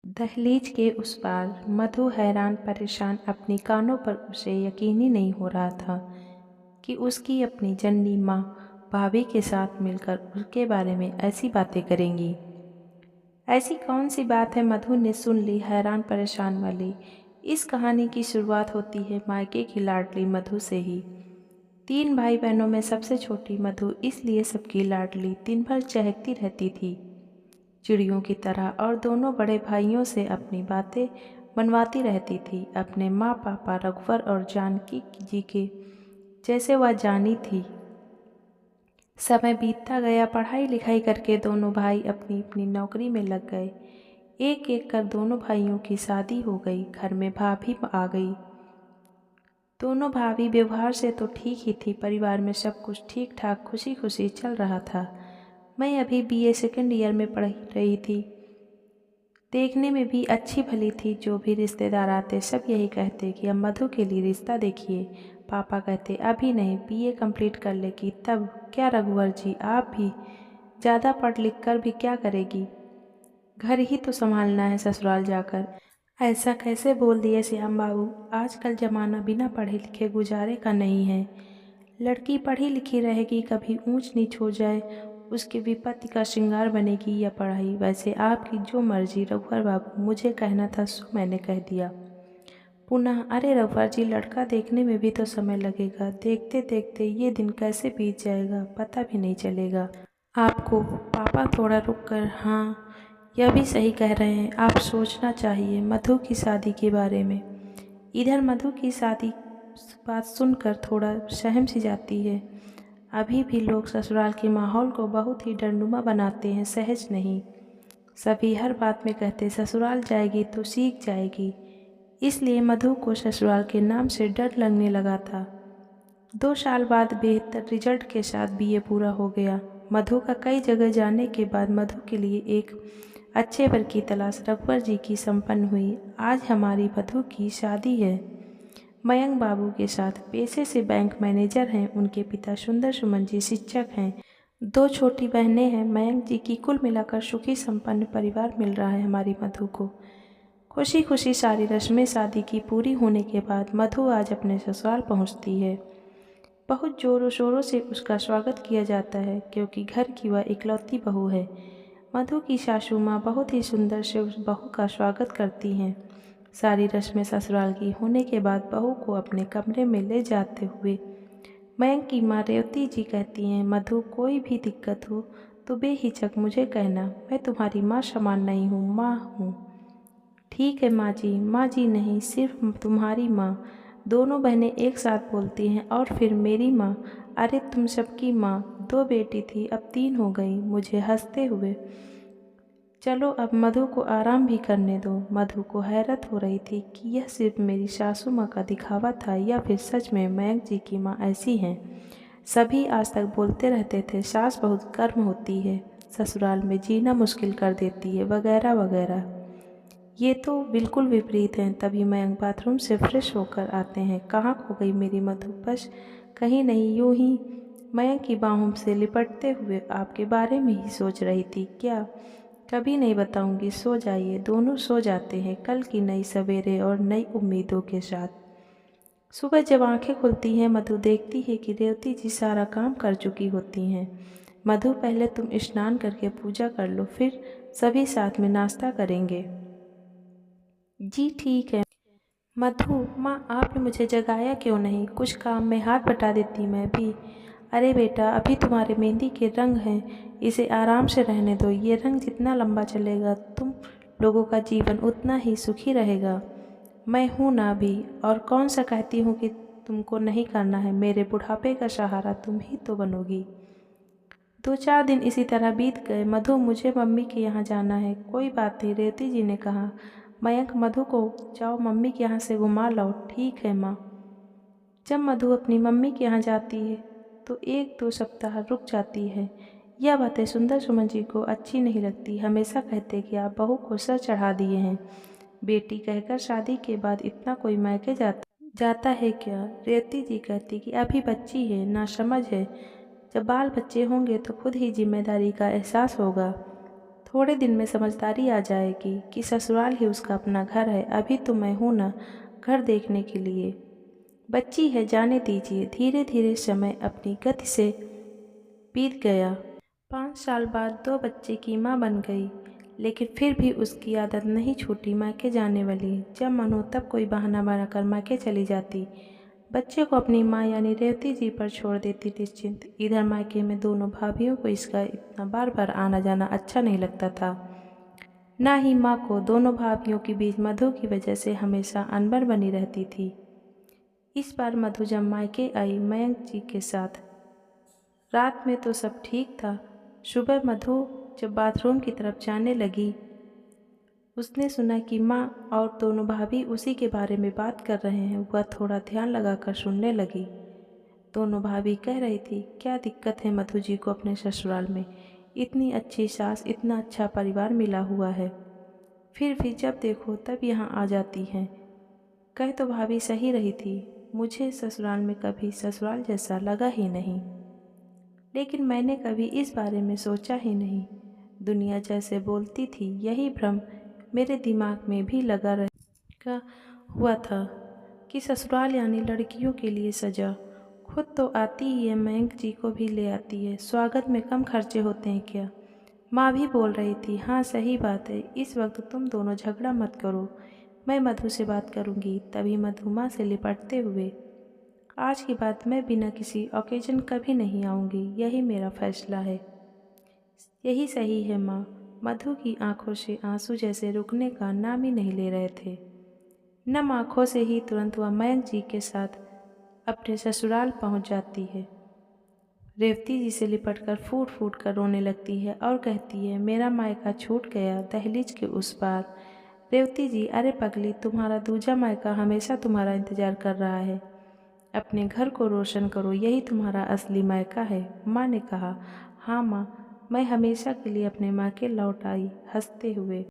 दहलीज के उस पार मधु हैरान परेशान अपनी कानों पर उसे यकीन ही नहीं हो रहा था कि उसकी अपनी जन्नी माँ भाभी के साथ मिलकर उसके बारे में ऐसी बातें करेंगी। ऐसी कौन सी बात है मधु ने सुन ली हैरान परेशान वाली। इस कहानी की शुरुआत होती है मायके की लाडली मधु से ही। 3 भाई बहनों में सबसे छोटी मधु इसलिए सबकी लाडली दिन भर चहकती रहती थी चिड़ियों की तरह और दोनों बड़े भाइयों से अपनी बातें मनवाती रहती थी अपने माँ पापा रघुवर और जानकी जी के जैसे वह जानी थी। समय बीतता गया, पढ़ाई लिखाई करके दोनों भाई अपनी अपनी नौकरी में लग गए। एक एक कर दोनों भाइयों की शादी हो गई, घर में भाभी आ गई। दोनों भाभी व्यवहार से तो ठीक ही थी, परिवार में सब कुछ ठीक ठाक खुशी खुशी चल रहा था। मैं अभी बीए सेकंड ईयर में पढ़ रही थी। देखने में भी अच्छी भली थी। जो भी रिश्तेदार आते सब यही कहते कि अब मधु के लिए रिश्ता देखिए। पापा कहते अभी नहीं, बीए कंप्लीट कर लेगी तब। क्या रघुवर जी, आप भी ज़्यादा पढ़ लिख कर भी क्या करेगी, घर ही तो संभालना है ससुराल जाकर। ऐसा कैसे बोल दिए श्याम बाबू, आजकल ज़माना बिना पढ़े लिखे गुजारे का नहीं है। लड़की पढ़ी लिखी रहेगी, कभी ऊंच नीच हो जाए उसके विपत्ति का श्रृंगार बनेगी या पढ़ाई। वैसे आपकी जो मर्जी रघुवर बाबू, मुझे कहना था सो मैंने कह दिया। पुनः अरे रघुवर जी, लड़का देखने में भी तो समय लगेगा, देखते देखते ये दिन कैसे बीत जाएगा पता भी नहीं चलेगा। आपको पापा थोड़ा रुक कर, हाँ यह भी सही कह रहे हैं, आप सोचना चाहिए मधु की शादी के बारे में। इधर मधु की शादी बात सुनकर थोड़ा सहम सी जाती है। अभी भी लोग ससुराल के माहौल को बहुत ही डरनुमा बनाते हैं, सहज नहीं। सभी हर बात में कहते ससुराल जाएगी तो सीख जाएगी। इसलिए मधु को ससुराल के नाम से डर लगने लगा था। 2 साल बाद बेहतर रिजल्ट के साथ बीए पूरा हो गया। मधु का कई जगह जाने के बाद मधु के लिए एक अच्छे वर की तलाश रघुवर जी की संपन्न हुई। आज हमारी मधु की शादी है मयंक बाबू के साथ। पेशे से बैंक मैनेजर हैं। उनके पिता सुंदर सुमन जी शिक्षक हैं। 2 छोटी बहनें हैं। मयंक जी की कुल मिलाकर सुखी संपन्न परिवार मिल रहा है हमारी मधु को। खुशी खुशी सारी रस्में शादी की पूरी होने के बाद मधु आज अपने ससुराल पहुंचती है। बहुत जोरों शोरों से उसका स्वागत किया जाता है क्योंकि घर की वह इकलौती बहू है। मधु की सासू माँ बहुत ही सुंदर से उस बहू का स्वागत करती हैं। सारी रस्में ससुराल की होने के बाद बहू को अपने कमरे में ले जाते हुए मयंक की माँ रेवती जी कहती हैं, मधु कोई भी दिक्कत हो तो बेहिचक मुझे कहना, मैं तुम्हारी माँ समान नहीं हूँ, माँ हूँ। ठीक है माँ जी नहीं, सिर्फ तुम्हारी माँ। दोनों बहनें एक साथ बोलती हैं। और फिर मेरी माँ, अरे तुम सबकी माँ। 2 बेटी थी, अब 3 हो गई। मुझे हंसते हुए चलो अब मधु को आराम भी करने दो। मधु को हैरत हो रही थी कि यह सिर्फ मेरी सासू माँ का दिखावा था या फिर सच में मयंक जी की माँ ऐसी हैं। सभी आज तक बोलते रहते थे सास बहुत गर्म होती है, ससुराल में जीना मुश्किल कर देती है, वगैरह वगैरह। ये तो बिल्कुल विपरीत हैं। तभी मयंक बाथरूम से फ्रेश होकर आते हैं। कहाँ खो गई मेरी मधु, बस कहीं नहीं, यूं ही मयंक की बाहों से लिपटते हुए आपके बारे में ही सोच रही थी। क्या? कभी नहीं बताऊंगी, सो जाइए। दोनों सो जाते हैं कल की नई सवेरे और नई उम्मीदों के साथ। सुबह जब आंखें खुलती हैं मधु देखती है कि रेवती जी सारा काम कर चुकी होती हैं। मधु पहले तुम स्नान करके पूजा कर लो, फिर सभी साथ में नाश्ता करेंगे। जी ठीक है। मधु माँ, आपने मुझे जगाया क्यों नहीं, कुछ काम में हाथ बटा देती मैं भी। अरे बेटा, अभी तुम्हारे मेहंदी के रंग हैं, इसे आराम से रहने दो। ये रंग जितना लंबा चलेगा तुम लोगों का जीवन उतना ही सुखी रहेगा। मैं हूँ ना अभी, और कौन सा कहती हूँ कि तुमको नहीं करना है। मेरे बुढ़ापे का सहारा तुम ही तो बनोगी। 2-4 दिन इसी तरह बीत गए। मधु, मुझे मम्मी के यहाँ जाना है। कोई बात नहीं, रेवती जी ने कहा। मयंक, मधु को जाओ मम्मी के यहाँ से घुमा लाओ। ठीक है माँ। जब मधु अपनी मम्मी के यहाँ जाती है तो 1-2 सप्ताह रुक जाती है। यह बातें सुंदर सुमन जी को अच्छी नहीं लगती। हमेशा कहते कि आप बहू को सर चढ़ा दिए हैं। बेटी कहकर शादी के बाद इतना कोई मायके जाता है क्या? रेवती जी कहती कि अभी बच्ची है, ना समझ है। जब बाल बच्चे होंगे तो खुद ही जिम्मेदारी का एहसास होगा। थोड़े दिन में समझदारी आ जाएगी कि ससुराल ही उसका अपना घर है। अभी तो मैं हूँ ना घर देखने के लिए। बच्ची है, जाने दीजिए। धीरे धीरे समय अपनी गति से बीत गया। 5 साल बाद 2 बच्चे की माँ बन गई, लेकिन फिर भी उसकी आदत नहीं छूटी मायके जाने वाली। जब मन हो तब कोई बहाना बनाकर मायके चली जाती। बच्चे को अपनी माँ यानी रेवती जी पर छोड़ देती निश्चिंत। इधर मायके में दोनों भाभियों को इसका इतना बार बार आना जाना अच्छा नहीं लगता था। ना ही माँ को दोनों भाभियों के बीच मधु की वजह से हमेशा अनबन बनी रहती थी। इस बार मधु जब मायके आई मयंक जी के साथ, रात में तो सब ठीक था। सुबह मधु जब बाथरूम की तरफ जाने लगी, उसने सुना कि माँ और दोनों भाभी उसी के बारे में बात कर रहे हैं। वह थोड़ा ध्यान लगाकर सुनने लगी। दोनों भाभी कह रही थी, क्या दिक्कत है मधु जी को अपने ससुराल में? इतनी अच्छी सास, इतना अच्छा परिवार मिला हुआ है, फिर भी जब देखो तब यहाँ आ जाती हैं। कह तो भाभी सही रही थी, मुझे ससुराल में कभी ससुराल जैसा लगा ही नहीं। लेकिन मैंने कभी इस बारे में सोचा ही नहीं। दुनिया जैसे बोलती थी यही भ्रम मेरे दिमाग में भी लगा रहा हुआ था कि ससुराल यानी लड़कियों के लिए सजा। खुद तो आती ही है, मयंक जी को भी ले आती है। स्वागत में कम खर्चे होते हैं क्या? माँ भी बोल रही थी। हाँ सही बात है, इस वक्त तुम दोनों झगड़ा मत करो, मैं मधु से बात करूँगी। तभी मधु माँ से लिपटते हुए, आज के बाद मैं बिना किसी ओकेजन कभी नहीं आऊँगी, यही मेरा फैसला है। यही सही है माँ। मधु की आंखों से आंसू जैसे रुकने का नाम ही नहीं ले रहे थे। नम आंखों से ही तुरंत वह मयंक जी के साथ अपने ससुराल पहुंच जाती है। रेवती जी से लिपटकर फूट फूट कर रोने लगती है और कहती है, मेरा मायका छूट गया दहलीज के उस पार। रेवती जी, अरे पगली, तुम्हारा दूजा मायका हमेशा तुम्हारा इंतजार कर रहा है। अपने घर को रोशन करो, यही तुम्हारा असली मायका है। माँ ने कहा, हाँ माँ, मैं हमेशा के लिए अपने माँ के लौट आई। हंसते हुए